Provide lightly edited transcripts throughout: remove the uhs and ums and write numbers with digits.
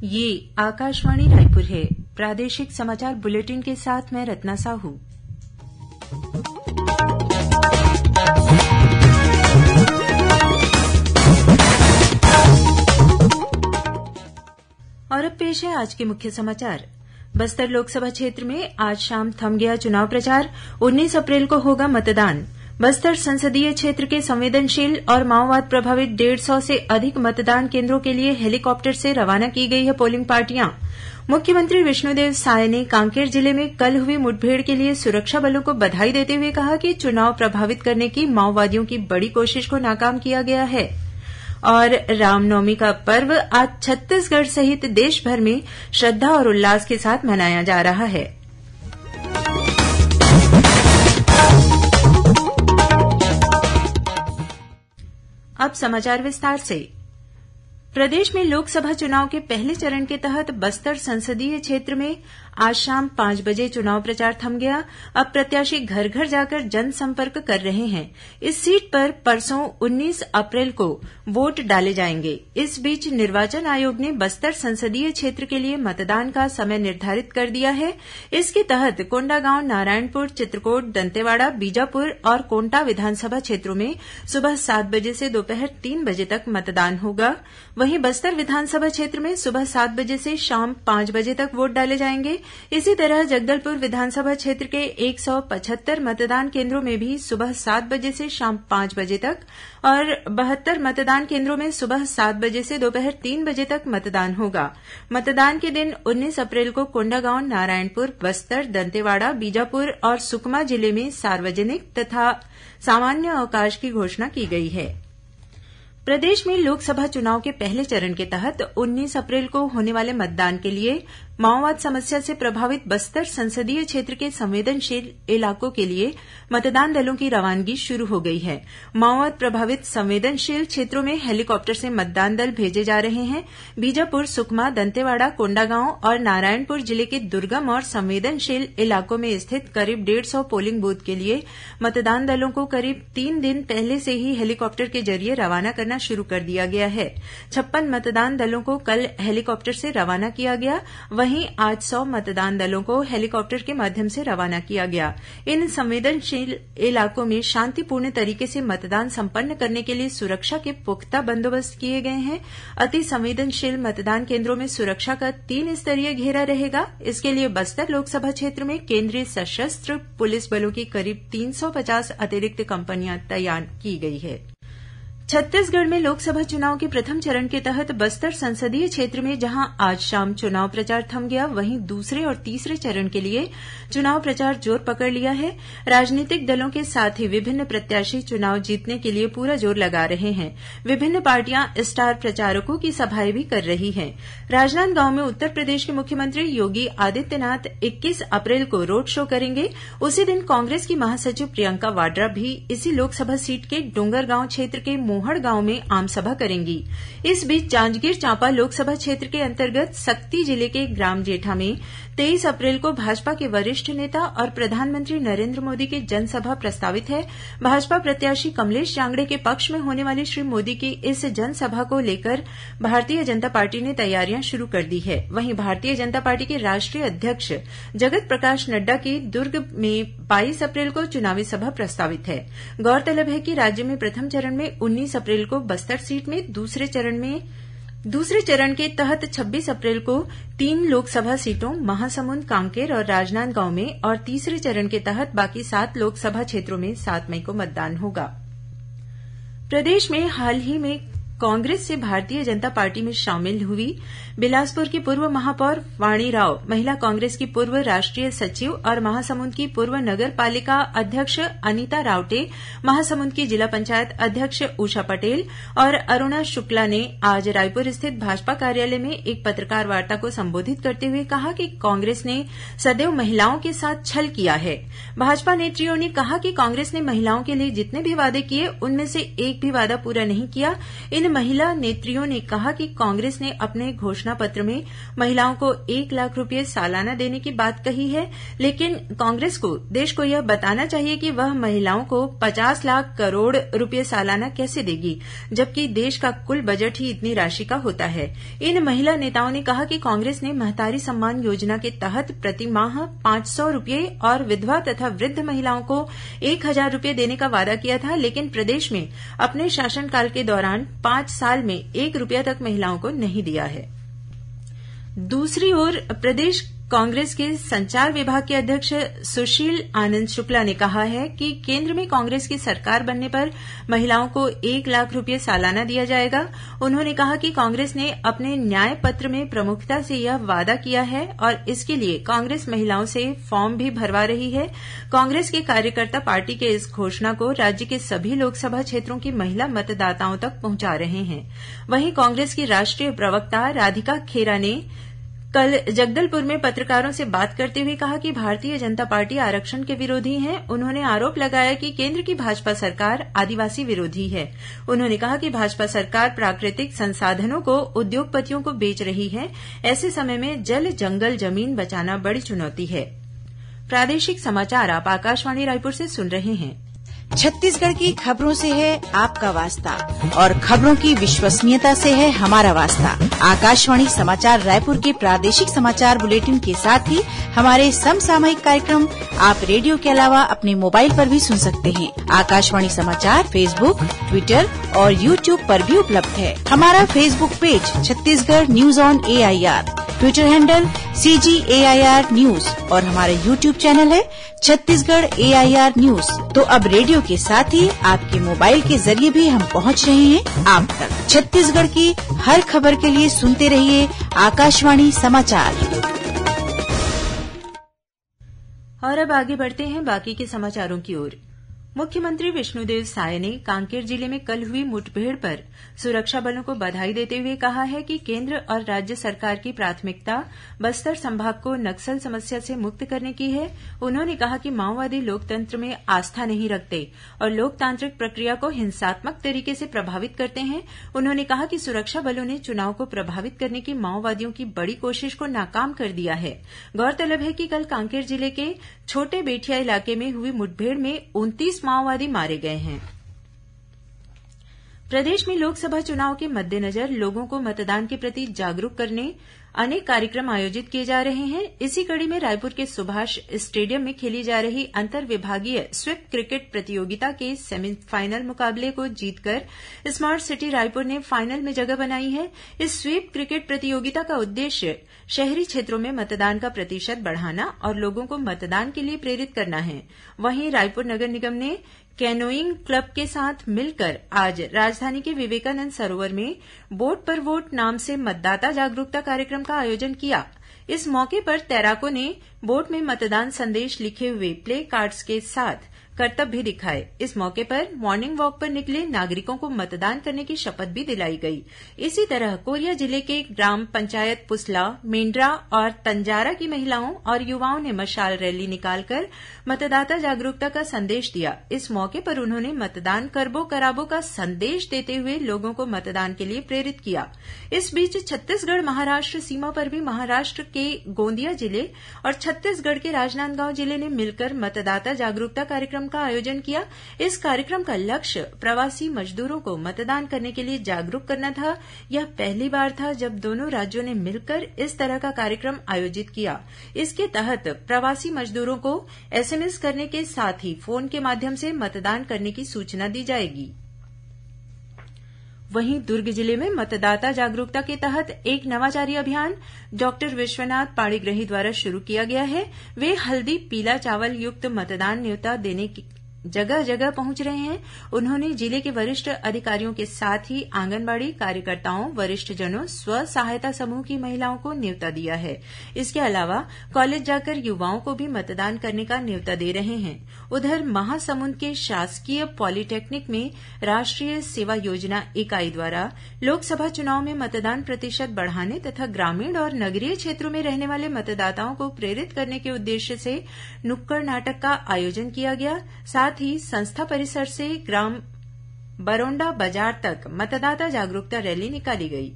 ये आकाशवाणी रायपुर है। प्रादेशिक समाचार बुलेटिन के साथ मैं रत्ना साहू। और अब पेश है आज के मुख्य समाचार। बस्तर लोकसभा क्षेत्र में आज शाम थम गया चुनाव प्रचार। 19 अप्रैल को होगा मतदान। बस्तर संसदीय क्षेत्र के संवेदनशील और माओवाद प्रभावित 150 से अधिक मतदान केन्द्रों के लिए हेलीकॉप्टर से रवाना की गई है पोलिंग पार्टियां। मुख्यमंत्री विष्णुदेव साय ने कांकेर जिले में कल हुई मुठभेड़ के लिए सुरक्षा बलों को बधाई देते हुए कहा कि चुनाव प्रभावित करने की माओवादियों की बड़ी कोशिश को नाकाम किया गया है। और रामनवमी का पर्व आज छत्तीसगढ़ सहित देश भर में श्रद्धा और उल्लास के साथ मनाया जा रहा है। अब समाचार विस्तार से। प्रदेश में लोकसभा चुनाव के पहले चरण के तहत बस्तर संसदीय क्षेत्र में आज शाम 5 बजे चुनाव प्रचार थम गया। अब प्रत्याशी घर घर जाकर जनसंपर्क कर रहे हैं। इस सीट पर परसों 19 अप्रैल को वोट डाले जाएंगे। इस बीच निर्वाचन आयोग ने बस्तर संसदीय क्षेत्र के लिए मतदान का समय निर्धारित कर दिया है। इसके तहत कोंडागांव, नारायणपुर, चित्रकोट, दंतेवाड़ा, बीजापुर और कोंटा विधानसभा क्षेत्रों में सुबह 7 बजे से दोपहर 3 बजे तक मतदान होगा। वहीं बस्तर विधानसभा क्षेत्र में सुबह 7 बजे से शाम 5 बजे तक वोट डाले जाएंगे। इसी तरह जगदलपुर विधानसभा क्षेत्र के 175 मतदान केन्द्रों में भी सुबह 7 बजे से शाम 5 बजे तक और 72 मतदान केन्द्रों में सुबह 7 बजे से दोपहर 3 बजे तक मतदान होगा। मतदान के दिन 19 अप्रैल को कोंडागांव, नारायणपुर, बस्तर, दंतेवाड़ा, बीजापुर और सुकमा जिले में सार्वजनिक तथा सामान्य अवकाश की घोषणा की गई है। प्रदेश में लोकसभा चुनाव के पहले चरण के तहत 19 अप्रैल को होने वाले मतदान के लिए माओवाद समस्या से प्रभावित बस्तर संसदीय क्षेत्र के संवेदनशील इलाकों के लिए मतदान दलों की रवानगी शुरू हो गई है। माओवाद प्रभावित संवेदनशील क्षेत्रों में हेलीकॉप्टर से मतदान दल भेजे जा रहे हैं। बीजापुर, सुकमा, दंतेवाड़ा, कोंडागांव और नारायणपुर जिले के दुर्गम और संवेदनशील इलाकों में स्थित करीब 150 पोलिंग बूथ के लिए मतदान दलों को करीब 3 दिन पहले से ही हेलीकॉप्टर के जरिए रवाना करना शुरू कर दिया गया है। 56 मतदान दलों को कल हेलीकॉप्टर से रवाना किया गया। वहीं आज 100 मतदान दलों को हेलीकॉप्टर के माध्यम से रवाना किया गया। इन संवेदनशील इलाकों में शांतिपूर्ण तरीके से मतदान संपन्न करने के लिए सुरक्षा के पुख्ता बंदोबस्त किए गए हैं। अति संवेदनशील मतदान केन्द्रों में सुरक्षा का 3 स्तरीय घेरा रहेगा। इसके लिए बस्तर लोकसभा क्षेत्र में केंद्रीय सशस्त्र पुलिस बलों की करीब 350 अतिरिक्त कंपनियां तैनात की गई है। छत्तीसगढ़ में लोकसभा चुनाव के प्रथम चरण के तहत बस्तर संसदीय क्षेत्र में जहां आज शाम चुनाव प्रचार थम गया, वहीं दूसरे और तीसरे चरण के लिए चुनाव प्रचार जोर पकड़ लिया है। राजनीतिक दलों के साथ ही विभिन्न प्रत्याशी चुनाव जीतने के लिए पूरा जोर लगा रहे हैं। विभिन्न पार्टियां स्टार प्रचारकों की सभाएं भी कर रही हैं। राजनांदगांव में उत्तर प्रदेश के मुख्यमंत्री योगी आदित्यनाथ 21 अप्रैल को रोड शो करेंगे। उसी दिन कांग्रेस की महासचिव प्रियंका वाड्रा भी इसी लोकसभा सीट के डोंगरगांव क्षेत्र के मोहड़ गांव में आमसभा करेंगी। इस बीच जांजगीर चांपा लोकसभा क्षेत्र के अंतर्गत सक्ती जिले के ग्राम जेठा में 23 अप्रैल को भाजपा के वरिष्ठ नेता और प्रधानमंत्री नरेंद्र मोदी की जनसभा प्रस्तावित है। भाजपा प्रत्याशी कमलेश जांगड़े के पक्ष में होने वाली श्री मोदी की इस जनसभा को लेकर भारतीय जनता पार्टी ने तैयारियां शुरू कर दी है। वहीं भारतीय जनता पार्टी के राष्ट्रीय अध्यक्ष जगत प्रकाश नड्डा की दुर्ग में 22 अप्रैल को चुनावी सभा प्रस्तावित है। गौरतलब है कि राज्य में प्रथम चरण में 19 अप्रैल को बस्तर सीट में, दूसरे चरण के तहत 26 अप्रैल को 3 लोकसभा सीटों महासमुंद, कांकेर और राजनांदगांव में और तीसरे चरण के तहत बाकी 7 लोकसभा क्षेत्रों में 7 मई को मतदान होगा। प्रदेश में हाल ही में कांग्रेस से भारतीय जनता पार्टी में शामिल हुई बिलासपुर की पूर्व महापौर वाणी राव, महिला कांग्रेस की पूर्व राष्ट्रीय सचिव और महासमुंद की पूर्व नगर पालिका अध्यक्ष अनीता रावटे, महासमुंद की जिला पंचायत अध्यक्ष उषा पटेल और अरुणा शुक्ला ने आज रायपुर स्थित भाजपा कार्यालय में एक पत्रकार वार्ता को संबोधित करते हुए कहा कि कांग्रेस ने सदैव महिलाओं के साथ छल किया है। भाजपा नेत्रियों ने कहा कि कांग्रेस ने महिलाओं के लिए जितने भी वादे किए, उनमें से एक भी वादा पूरा नहीं किया। इन इन महिला नेत्रियों ने कहा कि कांग्रेस ने अपने घोषणा पत्र में महिलाओं को 1 लाख रुपये सालाना देने की बात कही है, लेकिन कांग्रेस को देश को यह बताना चाहिए कि वह महिलाओं को 50 लाख करोड़ रुपये सालाना कैसे देगी, जबकि देश का कुल बजट ही इतनी राशि का होता है। इन महिला नेताओं ने कहा कि कांग्रेस ने महतारी सम्मान योजना के तहत प्रति माह 500 रुपये और विधवा तथा वृद्ध महिलाओं को 1000 रुपये देने का वादा किया था, लेकिन प्रदेश में अपने शासनकाल के दौरान 5 साल में 1 रुपया तक महिलाओं को नहीं दिया है। दूसरी ओर प्रदेश कांग्रेस के संचार विभाग के अध्यक्ष सुशील आनंद शुक्ला ने कहा है कि केंद्र में कांग्रेस की सरकार बनने पर महिलाओं को 1 लाख रुपये सालाना दिया जाएगा। उन्होंने कहा कि कांग्रेस ने अपने न्याय पत्र में प्रमुखता से यह वादा किया है और इसके लिए कांग्रेस महिलाओं से फॉर्म भी भरवा रही है। कांग्रेस के कार्यकर्ता पार्टी के इस घोषणा को राज्य के सभी लोकसभा क्षेत्रों की महिला मतदाताओं तक पहुंचा रहे हैं। वहीं कांग्रेस की राष्ट्रीय प्रवक्ता राधिका खेरा ने कल जगदलपुर में पत्रकारों से बात करते हुए कहा कि भारतीय जनता पार्टी आरक्षण के विरोधी है। उन्होंने आरोप लगाया कि केंद्र की भाजपा सरकार आदिवासी विरोधी है। उन्होंने कहा कि भाजपा सरकार प्राकृतिक संसाधनों को उद्योगपतियों को बेच रही है। ऐसे समय में जल, जंगल, जमीन बचाना बड़ी चुनौती है। प्रादेशिक समाचार आप आकाशवाणी रायपुर से सुन रहे हैं। छत्तीसगढ़ की खबरों से है आपका वास्ता और खबरों की विश्वसनीयता से है हमारा वास्ता। आकाशवाणी समाचार रायपुर के प्रादेशिक समाचार बुलेटिन के साथ ही हमारे समसामयिक कार्यक्रम आप रेडियो के अलावा अपने मोबाइल पर भी सुन सकते हैं। आकाशवाणी समाचार फेसबुक, ट्विटर और यूट्यूब पर भी उपलब्ध है। हमारा Facebook page Chhattisgarh news on AIR, Twitter handle CGAIR news और हमारा यूट्यूब चैनल है छत्तीसगढ़ AIR न्यूज। तो अब रेडियो के साथ ही आपके मोबाइल के जरिए भी हम पहुंच रहे हैं आप तक। छत्तीसगढ़ की हर खबर के लिए सुनते रहिए आकाशवाणी समाचार। और अब आगे बढ़ते हैं बाकी के समाचारों की ओर। मुख्यमंत्री विष्णुदेव साय ने कांकेर जिले में कल हुई मुठभेड़ पर सुरक्षा बलों को बधाई देते हुए कहा है कि केंद्र और राज्य सरकार की प्राथमिकता बस्तर संभाग को नक्सल समस्या से मुक्त करने की है। उन्होंने कहा कि माओवादी लोकतंत्र में आस्था नहीं रखते और लोकतांत्रिक प्रक्रिया को हिंसात्मक तरीके से प्रभावित करते हैं। उन्होंने कहा कि सुरक्षा बलों ने चुनाव को प्रभावित करने की माओवादियों की बड़ी कोशिश को नाकाम कर दिया है। गौरतलब है कि कल कांकेर जिले के छोटे बेठिया इलाके में हुई मुठभेड़ में 29 माओवादी मारे गए हैं। प्रदेश में लोकसभा चुनाव के मद्देनजर लोगों को मतदान के प्रति जागरूक करने अनेक कार्यक्रम आयोजित किए जा रहे हैं। इसी कड़ी में रायपुर के सुभाष स्टेडियम में खेली जा रही अंतर विभागीय स्वीप क्रिकेट प्रतियोगिता के सेमीफाइनल मुकाबले को जीतकर स्मार्ट सिटी रायपुर ने फाइनल में जगह बनाई है। इस स्वीप क्रिकेट प्रतियोगिता का उद्देश्य शहरी क्षेत्रों में मतदान का प्रतिशत बढ़ाना और लोगों को मतदान के लिए प्रेरित करना है। वहीं रायपुर नगर निगम ने कैनोइंग क्लब के साथ मिलकर आज राजधानी के विवेकानंद सरोवर में बोट पर वोट नाम से मतदाता जागरूकता कार्यक्रम का आयोजन किया। इस मौके पर तैराकों ने बोट में मतदान संदेश लिखे हुए प्ले कार्ड्स के साथ करतब भी दिखाए। इस मौके पर मॉर्निंग वॉक पर निकले नागरिकों को मतदान करने की शपथ भी दिलाई गई। इसी तरह कोरिया जिले के ग्राम पंचायत पुसला, मेंड्रा और तंजारा की महिलाओं और युवाओं ने मशाल रैली निकालकर मतदाता जागरूकता का संदेश दिया। इस मौके पर उन्होंने मतदान करबो कराबो का संदेश देते हुए लोगों को मतदान के लिए प्रेरित किया। इस बीच छत्तीसगढ़ महाराष्ट्र सीमा पर भी महाराष्ट्र के गोंदिया जिले और छत्तीसगढ़ के राजनांदगांव जिले ने मिलकर मतदाता जागरूकता कार्यक्रम का आयोजन किया। इस कार्यक्रम का लक्ष्य प्रवासी मजदूरों को मतदान करने के लिए जागरूक करना था। यह पहली बार था जब दोनों राज्यों ने मिलकर इस तरह का कार्यक्रम आयोजित किया। इसके तहत प्रवासी मजदूरों को SMS करने के साथ ही फोन के माध्यम से मतदान करने की सूचना दी जाएगी। वहीं दुर्ग जिले में मतदाता जागरूकता के तहत एक नवाचारी अभियान डॉक्टर विश्वनाथ पाणिग्रही द्वारा शुरू किया गया है। वे हल्दी पीला चावल युक्त मतदान न्योता देने की जगह जगह पहुंच रहे हैं। उन्होंने जिले के वरिष्ठ अधिकारियों के साथ ही आंगनबाड़ी कार्यकर्ताओं, वरिष्ठजनों, स्व सहायता समूह की महिलाओं को न्योता दिया है। इसके अलावा कॉलेज जाकर युवाओं को भी मतदान करने का न्योता दे रहे हैं। उधर महासमुंद के शासकीय पॉलिटेक्निक में राष्ट्रीय सेवा योजना इकाई द्वारा लोकसभा चुनाव में मतदान प्रतिशत बढ़ाने तथा ग्रामीण और नगरीय क्षेत्रों में रहने वाले मतदाताओं को प्रेरित करने के उद्देश्य से नुक्कड़ नाटक का आयोजन किया गया। साथ ही संस्था परिसर से ग्राम बरोंडा बाजार तक मतदाता जागरूकता रैली निकाली गई।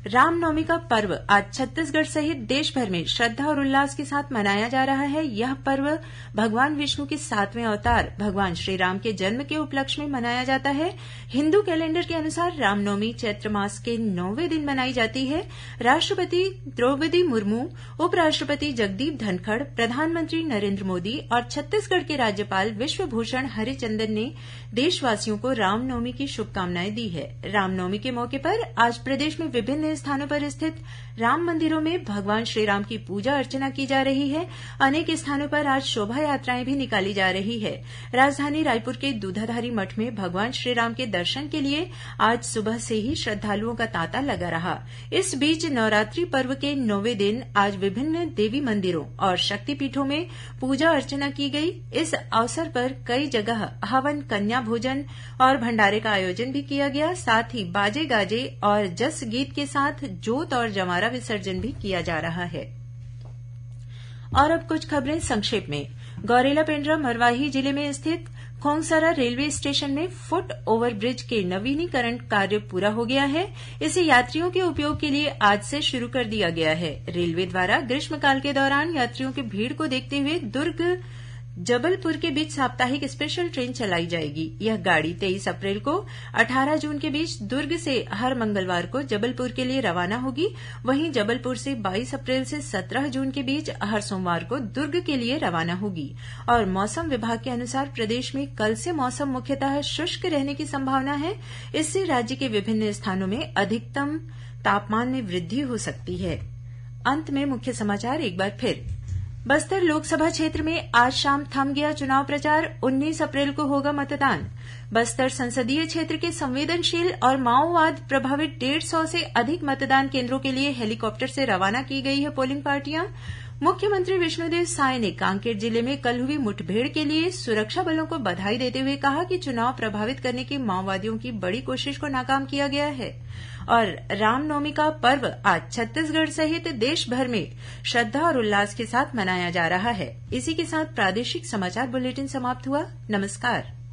रामनवमी का पर्व आज छत्तीसगढ़ सहित देश भर में श्रद्धा और उल्लास के साथ मनाया जा रहा है। यह पर्व भगवान विष्णु के 7वें अवतार भगवान श्रीराम के जन्म के उपलक्ष्य में मनाया जाता है। हिंदू कैलेंडर के अनुसार रामनवमी चैत्र मास के 9वें दिन मनाई जाती है। राष्ट्रपति द्रौपदी मुर्मू, उपराष्ट्रपति जगदीप धनखड़, प्रधानमंत्री नरेंद्र मोदी और छत्तीसगढ़ के राज्यपाल विश्वभूषण हरिचंदन ने देशवासियों को रामनवमी की शुभकामनाएं दी है। रामनवमी के मौके पर आज प्रदेश में विभिन्न स्थानों पर स्थित राम मंदिरों में भगवान श्रीराम की पूजा अर्चना की जा रही है। अनेक स्थानों पर आज शोभा यात्राएं भी निकाली जा रही है। राजधानी रायपुर के दूधाधारी मठ में भगवान श्रीराम के दर्शन के लिए आज सुबह से ही श्रद्धालुओं का तांता लगा रहा। इस बीच नवरात्रि पर्व के 9वें दिन आज विभिन्न देवी मंदिरों और शक्तिपीठों में पूजा अर्चना की गई। इस अवसर पर कई जगह हवन, कन्या भोजन और भंडारे का आयोजन भी किया गया। साथ ही बाजे गाजे और जस गीत के साथ जोत और जमारा विसर्जन भी किया जा रहा है। और अब कुछ खबरें संक्षेप में। गौरेला पेंड्रा मरवाही जिले में स्थित खोंगसरा रेलवे स्टेशन में फुट ओवरब्रिज के नवीनीकरण कार्य पूरा हो गया है। इसे यात्रियों के उपयोग के लिए आज से शुरू कर दिया गया है। रेलवे द्वारा ग्रीष्मकाल के दौरान यात्रियों की भीड़ को देखते हुए दुर्ग जबलपुर के बीच साप्ताहिक स्पेशल ट्रेन चलाई जाएगी। यह गाड़ी 23 अप्रैल को 18 जून के बीच दुर्ग से हर मंगलवार को जबलपुर के लिए रवाना होगी। वहीं जबलपुर से 22 अप्रैल से 17 जून के बीच हर सोमवार को दुर्ग के लिए रवाना होगी। और मौसम विभाग के अनुसार प्रदेश में कल से मौसम मुख्यतः शुष्क रहने की संभावना है। इससे राज्य के विभिन्न स्थानों में अधिकतम तापमान में वृद्धि हो सकती है। अंत में मुख्य समाचार एक बार फिर। बस्तर लोकसभा क्षेत्र में आज शाम थम गया चुनाव प्रचार। 19 अप्रैल को होगा मतदान। बस्तर संसदीय क्षेत्र के संवेदनशील और माओवाद प्रभावित 150 से अधिक मतदान केंद्रों के लिए हेलीकॉप्टर से रवाना की गई है पोलिंग पार्टियां। मुख्यमंत्री विष्णुदेव साय ने कांकेर जिले में कल हुई मुठभेड़ के लिए सुरक्षा बलों को बधाई देते हुए कहा कि चुनाव प्रभावित करने की माओवादियों की बड़ी कोशिश को नाकाम किया गया है। और रामनवमी का पर्व आज छत्तीसगढ़ सहित देश भर में श्रद्धा और उल्लास के साथ मनाया जा रहा है। इसी के साथ प्रादेशिक समाचार बुलेटिन समाप्त हुआ। नमस्कार।